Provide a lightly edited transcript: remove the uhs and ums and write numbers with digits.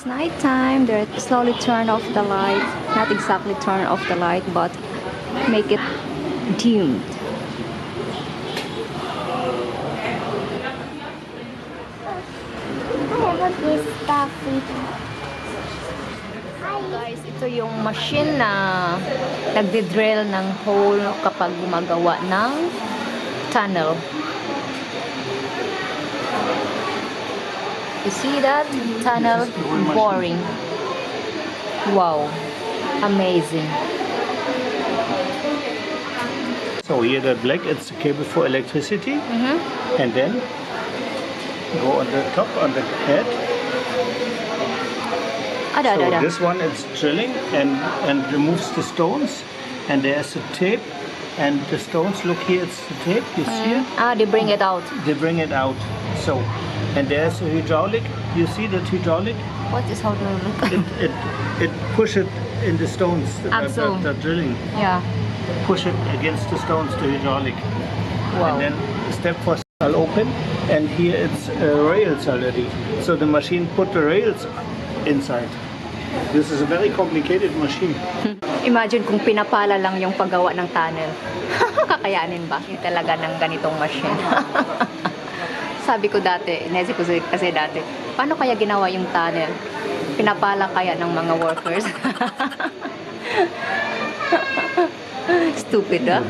It's nighttime. They slowly turn off the light. Not exactly turn off the light, but make it dimmed. Guys, ito yung machine na nagde-drill ng hole kapag gumagawa ng tunnel. You see that? Tunnel boring. Wow. Amazing. So here the black, it's the cable for electricity. And then go on the top, on the head. So this one is drilling and removes the stones. And there's a tape. And the stones, look here, it's the tape, you see it? They bring it out. They bring it out. So, and there's a hydraulic. You see that hydraulic? What is hydraulic? It push it in the stones. The drilling. Yeah. Push it against the stones, the hydraulic. Wow. And then step for step open, and here it's rails already. So the machine put the rails inside. This is a very complicated machine. Imagine kung pinapala lang yung paggawa ng tunnel. Kakayanin ba? Yung talaga ng ganitong machine. Sabi ko dati, inesip ko kasi dati, paano kaya ginawa yung tunnel? Pinapala kaya ng mga workers? Stupid, ah?